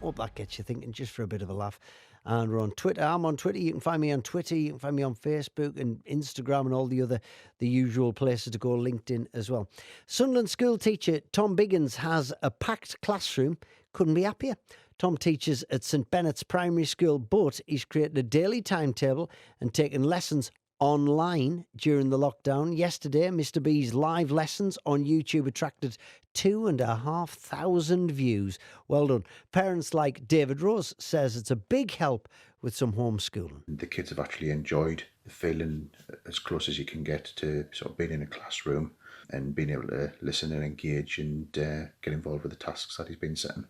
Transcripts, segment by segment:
Hope that gets you thinking just for a bit of a laugh. And we're on Twitter. I'm on Twitter. You can find me on Twitter. You can find me on Facebook and Instagram and all the usual places to go, LinkedIn as well. Sunderland school teacher Tom Biggins has a packed classroom. Couldn't be happier. Tom teaches at St Bennett's Primary School, but he's created a daily timetable and taken lessons online during the lockdown. Yesterday, Mr. B's live lessons on YouTube attracted 2,500 views. Well done. Parents like David Rose says it's a big help with some homeschooling. The kids have actually enjoyed feeling as close as you can get to sort of being in a classroom and being able to listen and engage and get involved with the tasks that he's been setting.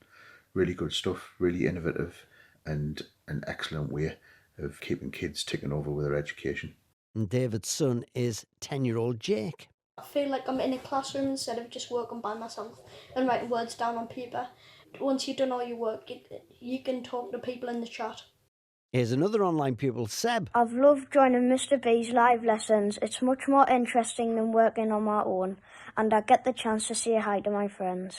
Really good stuff, really innovative and an excellent way of keeping kids ticking over with their education. And David's son is 10-year-old Jake. I feel like I'm in a classroom instead of just working by myself and writing words down on paper. Once you've done all your work, you can talk to people in the chat. Here's another online pupil, Seb. I've loved joining Mr. B's live lessons. It's much more interesting than working on my own, and I get the chance to say hi to my friends.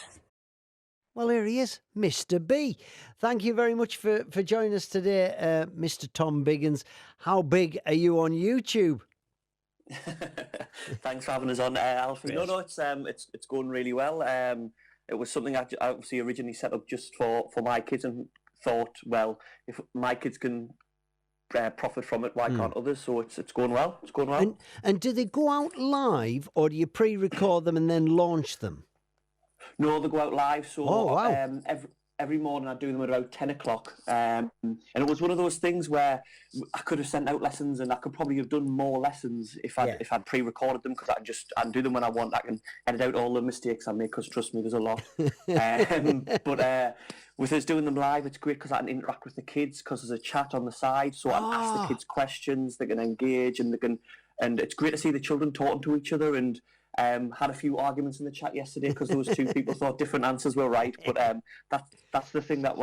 Well, here he is, Mr. B. Thank you very much for joining us today, Mr. Tom Biggins. How big are you on YouTube? Thanks for having us on, Alfie. Yes. No, it's going really well. It was something I obviously originally set up just for my kids and thought, well, if my kids can profit from it, why can't others? So it's going well. It's going well. And do they go out live or do you pre-record them and then launch them? No, they go out live. So every morning I do them at about 10 o'clock. And it was one of those things where I could have sent out lessons and I could probably have done more lessons if I'd pre-recorded them, because I do them when I want. I can edit out all the mistakes I make, because trust me, there's a lot. But with us doing them live, it's great because I can interact with the kids, because there's a chat on the side. So I can ask the kids questions, they can engage, and it's great to see the children talking to each other. And had a few arguments in the chat yesterday because those two people thought different answers were right. But that's the thing that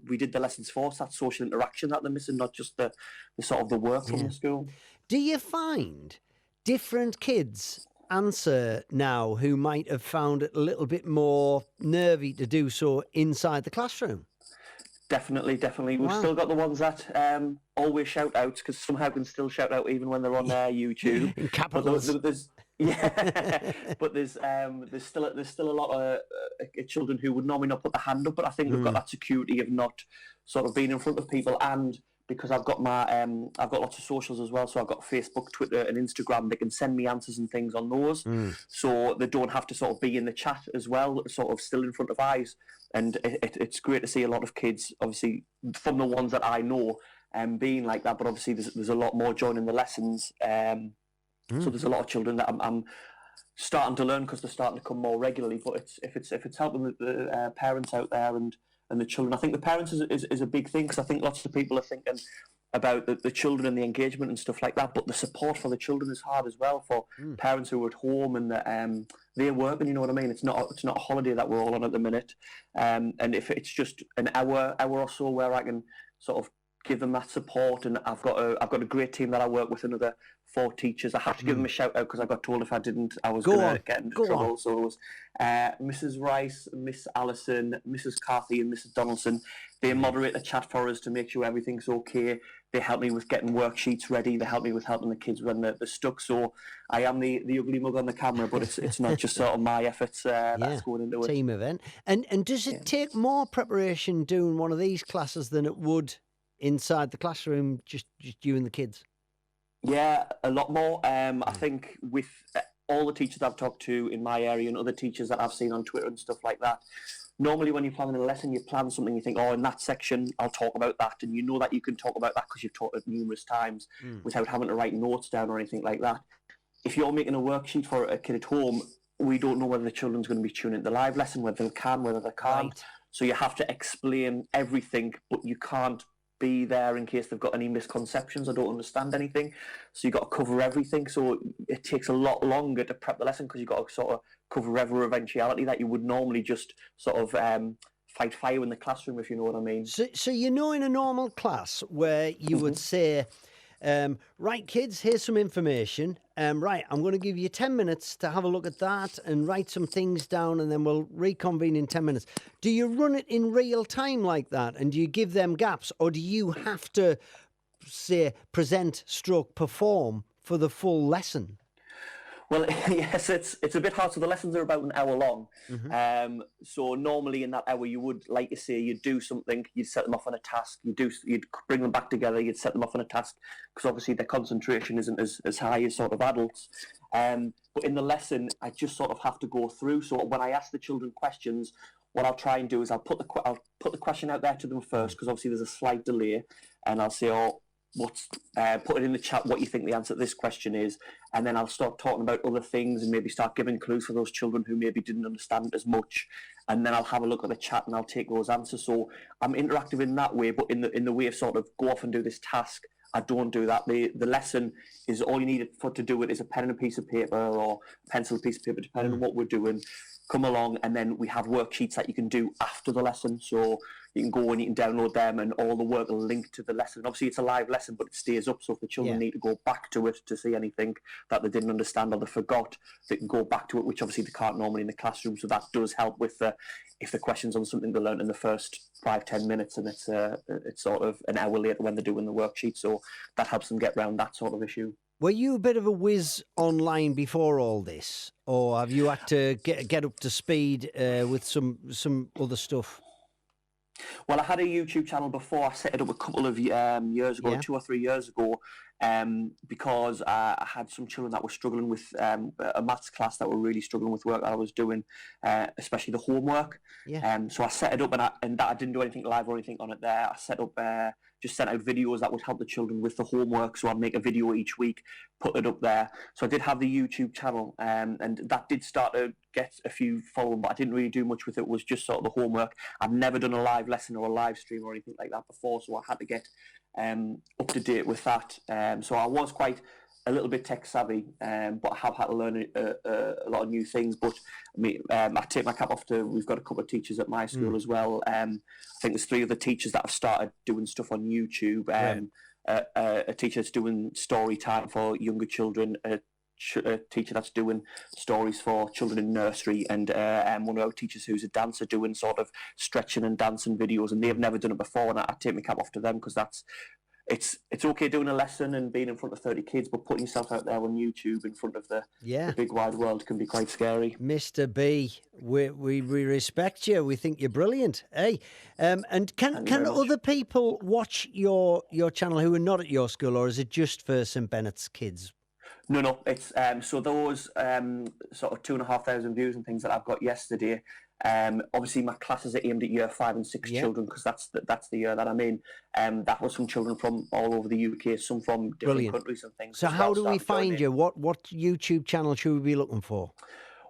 we did the lessons for. So that social interaction that they're missing, not just the sort of the work from the school. Do you find different kids answer now who might have found it a little bit more nervy to do so inside the classroom? Definitely. We've still got the ones that always shout out, because somehow can still shout out even when they're on their YouTube. In capitals. But there's still a lot of children who would normally not put the hand up, but I think they've got that security of not sort of being in front of people. And because I've got lots of socials as well, so I've got Facebook, Twitter and Instagram, they can send me answers and things on those, so they don't have to sort of be in the chat as well, sort of still in front of eyes. And it's great to see a lot of kids, obviously from the ones that I know, being like that. But obviously there's a lot more joining the lessons. So there's a lot of children that I'm starting to learn, because they're starting to come more regularly. But if it's helping the parents out there and the children, I think the parents is a big thing, because I think lots of people are thinking about the children and the engagement and stuff like that. But the support for the children is hard as well, for parents who are at home and they're working. You know what I mean? It's not a holiday that we're all on at the minute. And if it's just an hour or so where I can sort of give them that support, and I've got a great team that I work with, another 4 teachers. I have to give them a shout out, because I got told if I didn't, I was going to get into trouble. So it was Mrs. Rice, Miss Allison, Mrs. Carthy and Mrs. Donaldson. They moderate the chat for us to make sure everything's okay. They help me with getting worksheets ready. They help me with helping the kids when they're stuck. So I am the ugly mug on the camera, but it's not just sort of my efforts that's going into it. Team event. And does it take more preparation doing one of these classes than it would inside the classroom, just you and the kids? Yeah, a lot more. I think with all the teachers I've talked to in my area and other teachers that I've seen on Twitter and stuff like that, normally when you're planning a lesson, you plan something, you think, in that section I'll talk about that, and you know that you can talk about that because you've taught it numerous times without having to write notes down or anything like that. If you're making a worksheet for a kid at home, we don't know whether the children's going to be tuning into the live lesson, whether they can, whether they can't. Right. So you have to explain everything, but you can't be there in case they've got any misconceptions or don't understand anything. So you've got to cover everything. So it takes a lot longer to prep the lesson, because you've got to sort of cover every eventuality that you would normally just sort of fight fire in the classroom, if you know what I mean. So in a normal class where you would say Right, kids, here's some information. Right, I'm going to give you 10 minutes to have a look at that and write some things down, and then we'll reconvene in 10 minutes. Do you run it in real time like that, and do you give them gaps, or do you have to, say, present stroke perform for the full lesson? Well, yes, it's a bit hard. So the lessons are about an hour long. So normally in that hour, you would, like you say, you'd do something, you'd set them off on a task, you'd bring them back together, you'd set them off on a task, because obviously their concentration isn't as high as sort of adults. But in the lesson, I just sort of have to go through. So when I ask the children questions, what I'll try and do is I'll put the question out there to them first, because obviously there's a slight delay, and I'll say, put it in the chat what you think the answer to this question is, and then I'll start talking about other things and maybe start giving clues for those children who maybe didn't understand as much, and then I'll have a look at the chat and I'll take those answers. So I'm interactive in that way, but in the way of sort of go off and do this task, I don't do that. The lesson is all you need to do it is a pen and a piece of paper, or a pencil and a piece of paper, depending on what we're doing. Come along, and then we have worksheets that you can do after the lesson. So you can go and you can download them, and all the work will link to the lesson. Obviously, it's a live lesson, but it stays up. So if the children need to go back to it to see anything that they didn't understand or they forgot, they can go back to it, which obviously they can't normally in the classroom. So that does help with if the question's on something they learned in the first 5-10 minutes, and it's sort of an hour later when they're doing the worksheet. So that helps them get around that sort of issue. Were you a bit of a whiz online before all this, or have you had to get up to speed with some other stuff? Well, I had a YouTube channel before. I set it up a couple of years ago, 2 or 3 years ago, because I had some children that were struggling with a maths class that were really struggling with work that I was doing, especially the homework. So I set it up, and I didn't do anything live or anything on it there. I set up, just sent out videos that would help the children with the homework. So I'd make a video each week, put it up there. So I did have the YouTube channel, and that did start to get a few following, but I didn't really do much with it. It was just sort of the homework. I've never done a live lesson or a live stream or anything like that before, so I had to get up to date with that. So I was quite a little bit tech savvy, but I have had to learn a lot of new things. But I take my cap off to, we've got a couple of teachers at my school as well. I think there's 3 other teachers that have started doing stuff on YouTube. A teacher that's doing story time for younger children, a teacher that's doing stories for children in nursery, and one of our teachers who's a dancer doing sort of stretching and dancing videos, and they've never done it before, and I take my cap off to them, because it's okay doing a lesson and being in front of 30 kids, but putting yourself out there on YouTube in front of the big wide world can be quite scary. Mr. B, we respect you. We think you're brilliant. Hey, and can other people watch your channel who are not at your school, or is it just for St Bennett's kids? No, it's so those sort of 2,500 views and things that I've got yesterday. Obviously, my classes are aimed at year 5 and 6 children, because that's the year that I'm in. That was from children from all over the UK, some from different countries and things. So how do we find you? What YouTube channel should we be looking for?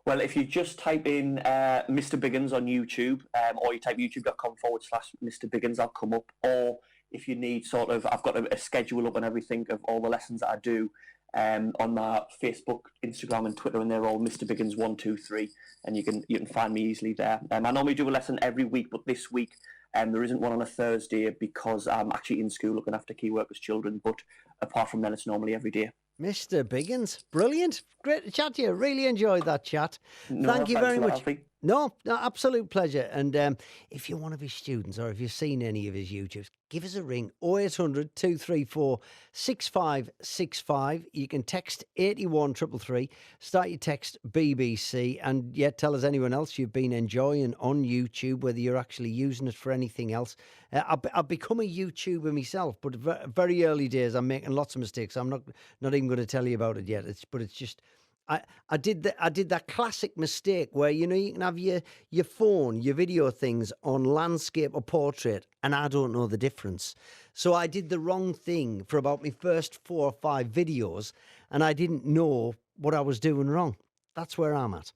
Well, if you just type in Mr. Biggins on YouTube, or you type youtube.com/Mr. Biggins, I'll come up. Or if you need sort of, I've got a schedule up and everything of all the lessons that I do. On my Facebook, Instagram, and Twitter, and they're all Mr. Biggins 123, and you can find me easily there. I normally do a lesson every week, but this week there isn't one on a Thursday because I'm actually in school looking after key workers' children. But apart from that, it's normally every day. Mr. Biggins, brilliant, great to chat to you. Really enjoyed that chat. Thank you very much. No, absolute pleasure. And if you're one of his students, or if you've seen any of his YouTubes, give us a ring, 0800 234 6565. You can text 81333, start your text BBC, and yet tell us anyone else you've been enjoying on YouTube, whether you're actually using it for anything else. I've become a YouTuber myself, but very early days, I'm making lots of mistakes. I'm not even going to tell you about it yet. But it's just... I did that classic mistake where, you can have your phone, your video things on landscape or portrait, and I don't know the difference. So I did the wrong thing for about my first 4 or 5 videos, and I didn't know what I was doing wrong. That's where I'm at.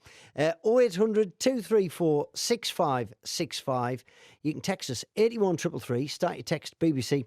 0800 234 6565. You can text us 81333, start your text BBC.